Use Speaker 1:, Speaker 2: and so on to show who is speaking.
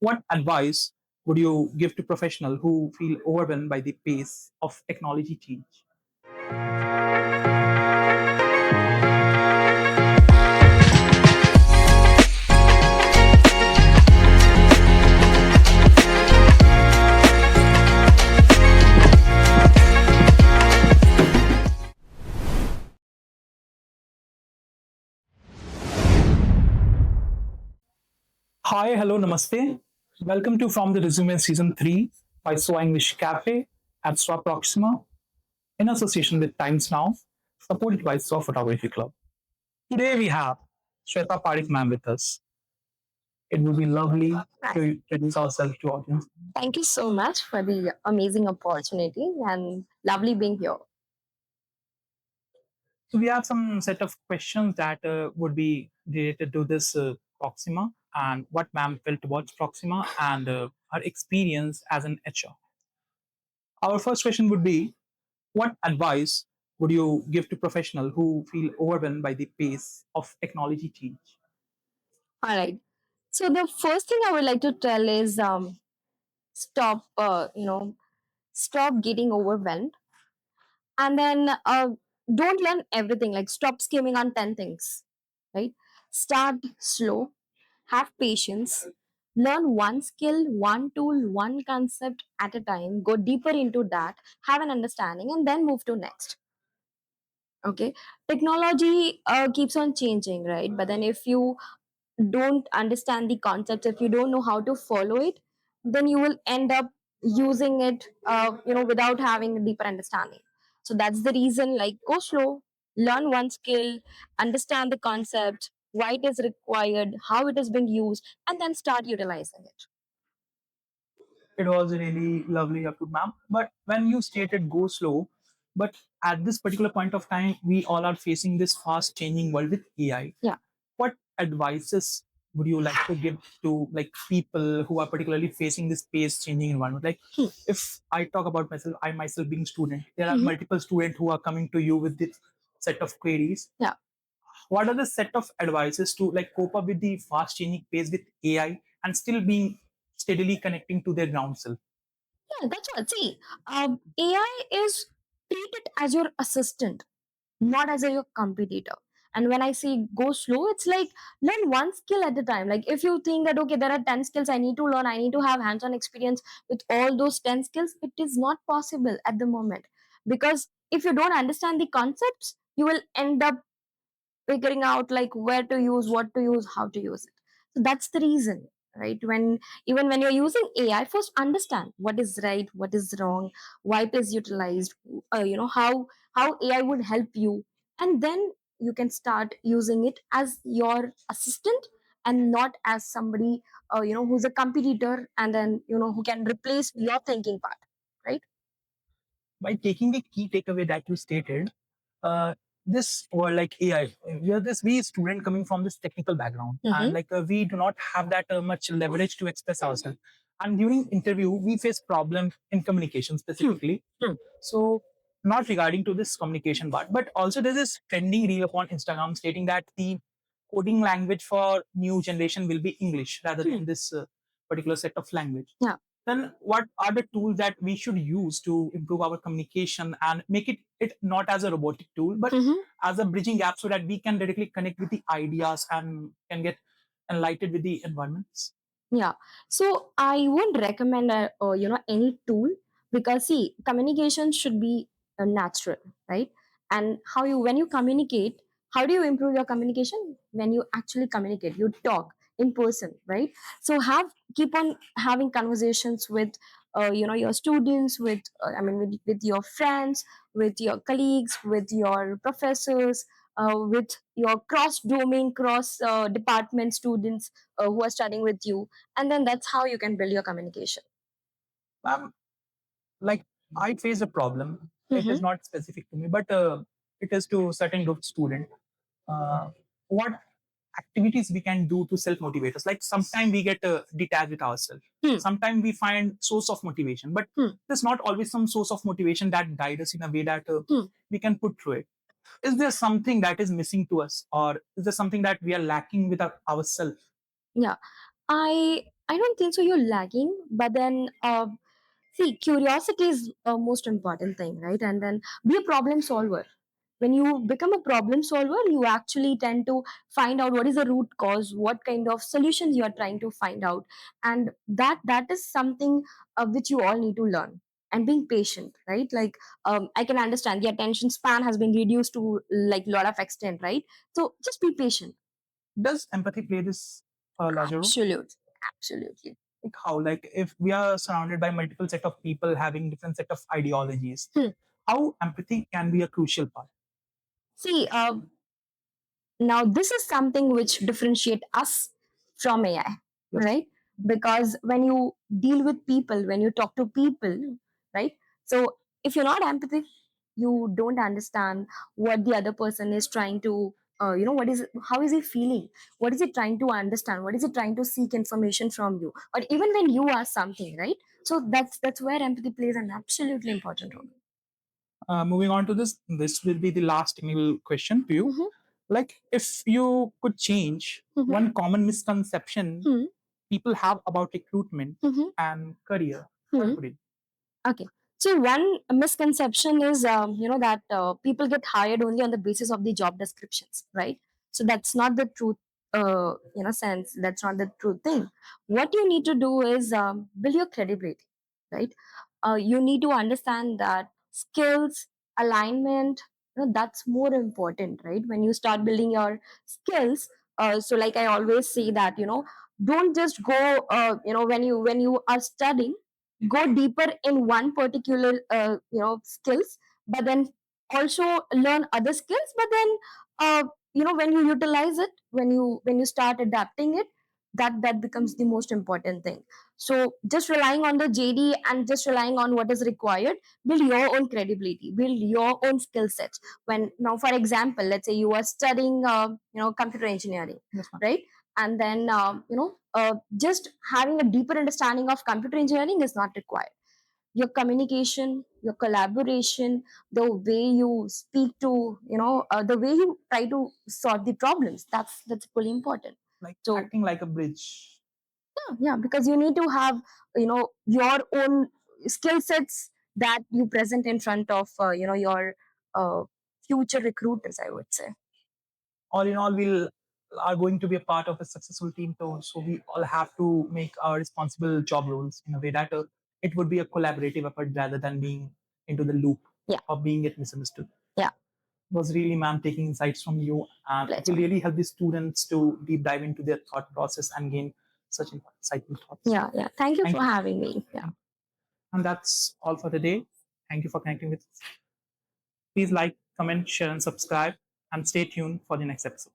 Speaker 1: What advice would you give to professionals who feel overwhelmed by the pace of technology change? Hi, hello, namaste. Welcome to From the Resume Season 3 by So English Cafe at SWA Proxima in association with Times Now, supported by SWA Photography Club. Today we have Shweta Parekh ma'am with us. It would be lovely to introduce ourselves to audience.
Speaker 2: Thank you so much for the amazing opportunity and lovely being here.
Speaker 1: So we have some set of questions that would be related to this Proxima and what ma'am felt towards Proxima and her experience as an HR. Our first question would be, what advice would you give to professionals who feel overwhelmed by the pace of technology change?
Speaker 2: All right. So the first thing I would like to tell is stop, stop getting overwhelmed, and then don't learn everything. Like stop skimming on 10 things, right? Start slow, have patience, learn one skill, one tool, one concept at a time. Go deeper into that, have an understanding, and then move to next. Okay, technology keeps on changing, right? But then if you don't understand the concepts, if you don't know how to follow it, then you will end up using it without having a deeper understanding. So that's the reason, like, go slow, learn one skill, understand the concept, why it is required, how it has been used, and then start utilizing it.
Speaker 1: It was really lovely of you, ma'am. But when you stated go slow, but at this particular point of time, we all are facing this fast changing world with AI.
Speaker 2: Yeah.
Speaker 1: What advices would you like to give to like people who are particularly facing this pace changing environment? Like if I talk about myself, I myself being student, there are multiple students who are coming to you with this set of queries.
Speaker 2: Yeah.
Speaker 1: What are the set of advices to like cope up with the fast changing pace with AI and still being steadily connecting to their ground self?
Speaker 2: Yeah, that's what. See, AI is treated as your assistant, not as a your competitor. And when I say go slow, it's like learn one skill at a time. Like if you think that okay, there are 10 skills I need to learn, I need to have hands-on experience with all those 10 skills, it is not possible at the moment. Because if you don't understand the concepts, you will end up figuring out like where to use, what to use, how to use it. So that's the reason, right? When even when you're using AI, first understand what is right, what is wrong, why it is utilized, how AI would help you, and then you can start using it as your assistant and not as somebody who's a competitor and then who can replace your thinking part, right?
Speaker 1: By taking the key takeaway that you stated, this or like AI, we are this we student coming from this technical background, and like we do not have that much leverage to express ourselves. And during interview, we face problem in communication specifically. So not regarding to this communication part, but also there's this trending reel upon Instagram stating that the coding language for new generation will be English rather than this particular set of language.
Speaker 2: Yeah.
Speaker 1: Then what are the tools that we should use to improve our communication and make it not as a robotic tool but as a bridging gap so that we can directly connect with the ideas and can get enlightened with the environments?
Speaker 2: Yeah. So I would recommend any tool, because see, communication should be natural, right? And how you when you communicate, how do you improve your communication? When you actually communicate, you talk in person, right? So keep on having conversations with your students, with with your friends, with your colleagues, with your professors, with your cross domain, cross department students who are studying with you, and then that's how you can build your communication.
Speaker 1: um, like I face a problem. It is not specific to me, but it is to certain group student. What activities we can do to self motivate us? Like sometimes we get detached with ourselves. Sometimes we find source of motivation, but there's not always some source of motivation that guide us in a way that we can put through it. Is there something that is missing to us, or is there something that we are lacking with ourselves?
Speaker 2: Yeah, I I don't think so. You're lagging, but then see, curiosity is a most important thing, right? And then be a problem solver. When you become a problem solver, you actually tend to find out what is the root cause, what kind of solutions you are trying to find out, and that is something which you all need to learn. And being patient, right? Like I can understand the attention span has been reduced to like a lot of extent, right? So just be patient.
Speaker 1: Does empathy play this larger role?
Speaker 2: Absolutely, absolutely.
Speaker 1: Like how? Like if we are surrounded by multiple set of people having different set of ideologies, how empathy can be a crucial part?
Speaker 2: See, now this is something which differentiate us from AI,
Speaker 1: Yes.
Speaker 2: right? Because when you deal with people, when you talk to people, right? So if you're not empathic, you don't understand what the other person is trying to, what is, how is he feeling? What is he trying to understand? What is he trying to seek information from you? Or even when you ask something, right? So that's where empathy plays an absolutely important role.
Speaker 1: Moving on to this will be the last technical question to you. Like, if you could change one common misconception people have about recruitment and career, what would it?
Speaker 2: Okay. So one misconception is, that people get hired only on the basis of the job descriptions, right? So that's not the truth. Sense that's not the true thing. What you need to do is build your credibility, right? You need to understand that skills, alignment, that's more important, right? When you start building your skills, so like I always say that don't just go, when you are studying go deeper in one particular skills, but then also learn other skills, but then when you utilize it, when you start adapting it, that becomes the most important thing. So just relying on the JD and just relying on what is required, build your own credibility, build your own skill sets. When now for example, let's say you are studying computer engineering,
Speaker 1: Yes,
Speaker 2: right? And then just having a deeper understanding of computer engineering is not required. Your communication, your collaboration, the way you speak to, the way you try to solve the problems, that's fully important.
Speaker 1: Like
Speaker 2: So
Speaker 1: acting like a bridge.
Speaker 2: yeah, because you need to have your own skill sets that you present in front of your uh, future recruiters, I would say.
Speaker 1: All in all, we'll are going to be a part of a successful team too. So we all have to make our responsible job roles in a way that it would be a collaborative effort rather than being into the loop,
Speaker 2: Yeah,
Speaker 1: of being it misunderstood.
Speaker 2: yeah.
Speaker 1: It was really, ma'am, taking insights from you, and it will
Speaker 2: Pleasure.
Speaker 1: really help the students to deep dive into their thought process and gain such insightful thoughts.
Speaker 2: Yeah, yeah. Thank you
Speaker 1: Thank
Speaker 2: for
Speaker 1: you.
Speaker 2: having me. Yeah.
Speaker 1: And that's all for today. Thank you for connecting with us. Please like, comment, share, and subscribe, and stay tuned for the next episode.